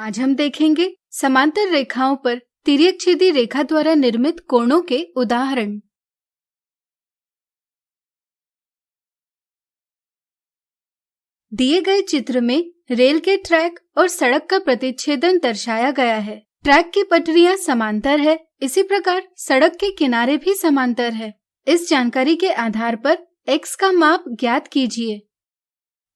आज हम देखेंगे समांतर रेखाओं पर तिर्यक-छेदी रेखा द्वारा निर्मित कोणों के उदाहरण। दिए गए चित्र में रेल के ट्रैक और सड़क का प्रतिच्छेदन दर्शाया गया है। ट्रैक की पटरियां समांतर है, इसी प्रकार सड़क के किनारे भी समांतर है। इस जानकारी के आधार पर x का माप ज्ञात कीजिए।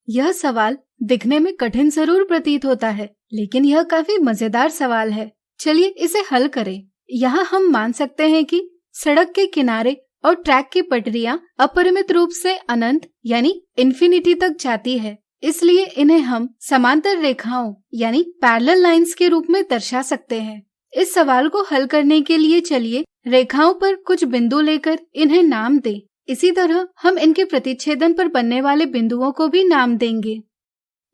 यह सवाल दिखने में कठिन जरूर प्रतीत होता है, लेकिन यह काफी मजेदार सवाल है। चलिए इसे हल करें। यहाँ हम मान सकते हैं कि सड़क के किनारे और ट्रैक की पटरियां अपरिमित रूप से अनंत यानी इन्फिनिटी तक जाती है, इसलिए इन्हें हम समांतर रेखाओं यानी पैरेलल लाइंस के रूप में दर्शा सकते हैं। इस सवाल को हल करने के लिए चलिए रेखाओं पर कुछ बिंदु लेकर इन्हें नाम दें। इसी तरह हम इनके प्रतिच्छेदन पर बनने वाले बिंदुओं को भी नाम देंगे।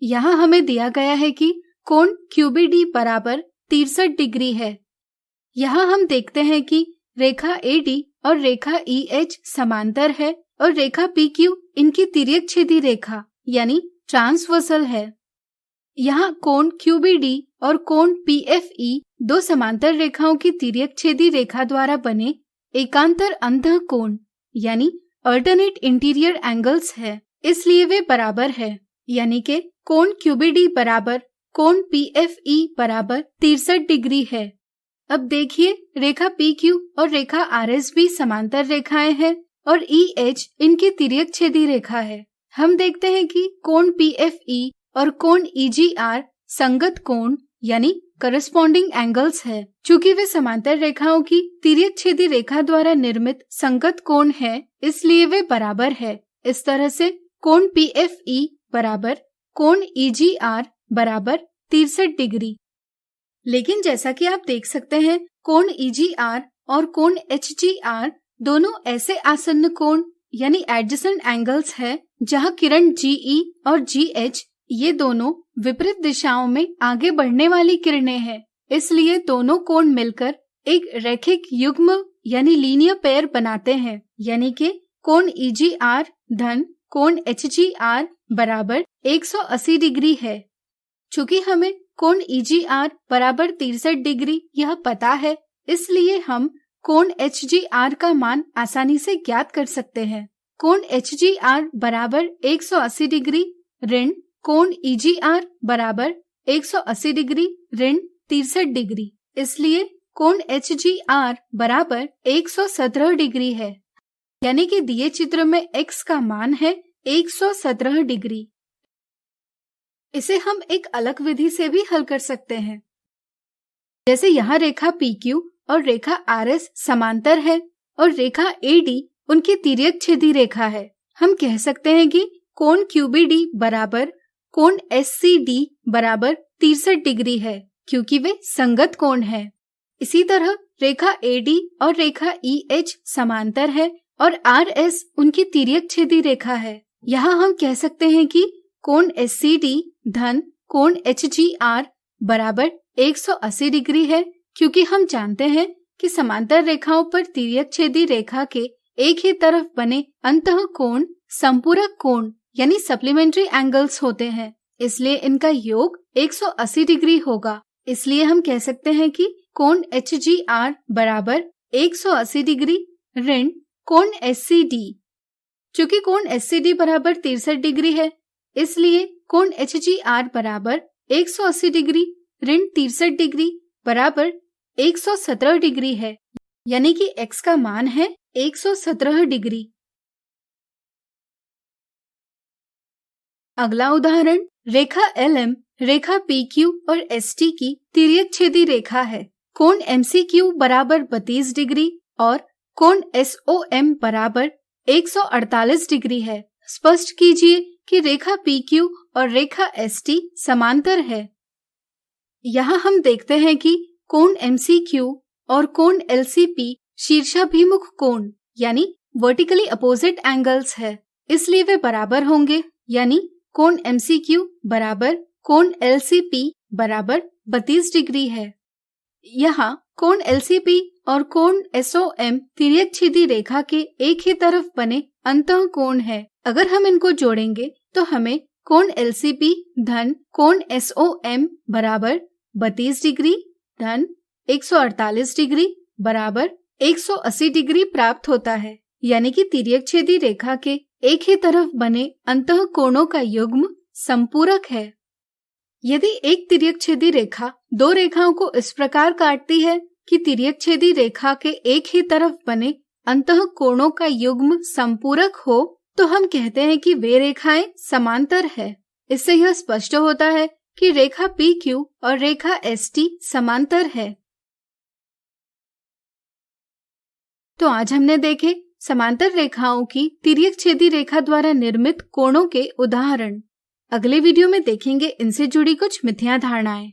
यहाँ हमें दिया गया है कि कोण QBD बराबर 63 डिग्री है। यहाँ हम देखते हैं कि रेखा AD और रेखा EH समांतर है और रेखा PQ इनकी तिर्यक-छेदी रेखा यानी ट्रांसवर्सल है। यहाँ कोण QBD और कोण PFE दो समांतर रेखाओं की तिर्यक-छेदी रेखा द्वारा बने एकांतर अंतः कोण यानी अल्टरनेट इंटीरियर एंगल्स है, इसलिए वे बराबर है। यानी कि कोण QBD बराबर कोण PFE बराबर 63 डिग्री है। अब देखिए रेखा PQ और रेखा RS भी समांतर रेखाएं हैं और EH इनकी तिर्यक-छेदी रेखा है। हम देखते हैं कि कोण PFE और कोण EGR संगत कोण यानी करस्पॉन्डिंग एंगल्स है। चूंकि वे समांतर रेखाओं की तिर्यक-छेदी रेखा द्वारा निर्मित संगत कोण है, इसलिए वे बराबर है। इस तरह से कोण PFE बराबर कोण EGR बराबर 63 डिग्री। लेकिन जैसा कि आप देख सकते हैं, कोण EGR और कोण HGR दोनों ऐसे आसन्न कोण यानी एडजेसेंट एंगल्स है जहां किरण GE और GH ये दोनों विपरीत दिशाओं में आगे बढ़ने वाली किरणें हैं। इसलिए दोनों कोण मिलकर एक रैखिक युग्म यानी लीनियर पेयर बनाते हैं। यानी कि कोण EGR धन कोण HGR बराबर 180 डिग्री है। चूंकि हमें कोण EGR बराबर 63 डिग्री यह पता है, इसलिए हम कोण HGR का मान आसानी से ज्ञात कर सकते हैं। कोण HGR बराबर 180 डिग्री ऋण कोण EGR बराबर 180 डिग्री ऋण 63 डिग्री, इसलिए कोण HGR बराबर 117 डिग्री है। यानी कि दिए चित्र में x का मान है 117 डिग्री। इसे हम एक अलग विधि से भी हल कर सकते हैं। जैसे यहाँ रेखा PQ और रेखा RS समांतर है और रेखा AD उनकी तिर्यक-छेदी रेखा है। हम कह सकते हैं कि कोण QBD बराबर कोण SCD बराबर 63 डिग्री है, क्योंकि वे संगत कोण है। इसी तरह रेखा AD और रेखा EH समांतर है और RS उनकी तिर्यक-छेदी रेखा है। यहाँ हम कह सकते हैं कि कोण SCD धन कोण HGR बराबर 180 डिग्री है, क्योंकि हम जानते हैं कि समांतर रेखाओं पर तिर्यक-छेदी रेखा के एक ही तरफ बने अंतः कोण संपूरक कोण यानी सप्लीमेंट्री एंगल्स होते हैं, इसलिए इनका योग 180 डिग्री होगा। इसलिए हम कह सकते हैं कि कोण HGR बराबर 180 डिग्री ऋण कोण SCD। चूंकि कोण SCD बराबर 63 डिग्री है, इसलिए कोण HGR बराबर 180 डिग्री ऋण 63 डिग्री बराबर 117 डिग्री है। यानी कि x का मान है 117 डिग्री। अगला उदाहरण रेखा LM रेखा PQ और ST की तिर्यक-छेदी रेखा है। कोण MCQ बराबर 32 डिग्री और कोण SOM बराबर 148 डिग्री है। स्पष्ट कीजिए कि रेखा PQ और रेखा ST समांतर है। यहाँ हम देखते हैं कि कोण MCQ और कोण LCP शीर्षाभिमुख कोण यानी वर्टिकली अपोजिट एंगल्स है, इसलिए वे बराबर होंगे। यानी कोण MCQ बराबर कोण LCP बराबर 32 डिग्री है। यहाँ कोण LCP और कोण SOM तिर्यक-छेदी रेखा के एक ही तरफ बने अंतः कोण है। अगर हम इनको जोड़ेंगे तो हमें कोण LCP धन कोण SOM बराबर 32 डिग्री धन 148 डिग्री बराबर 180 डिग्री प्राप्त होता है। यानी कि तिर्यकछेदी रेखा के एक ही तरफ बने अंतः कोणों का युग्म संपूरक है। यदि एक तिर्यकछेदी रेखा दो रेखाओं को इस प्रकार काटती है कि तिर्यकछेदी रेखा के एक ही तरफ बने अंतः कोणों का युग्म संपूरक हो, तो हम कहते हैं कि वे रेखाएं समांतर है। इससे यह स्पष्ट होता है कि रेखा PQ और रेखा ST समांतर है। तो आज हमने देखे समांतर रेखाओं की तिर्यकछेदी रेखा द्वारा निर्मित कोणों के उदाहरण। अगले वीडियो में देखेंगे इनसे जुड़ी कुछ मिथ्या धारणाएं।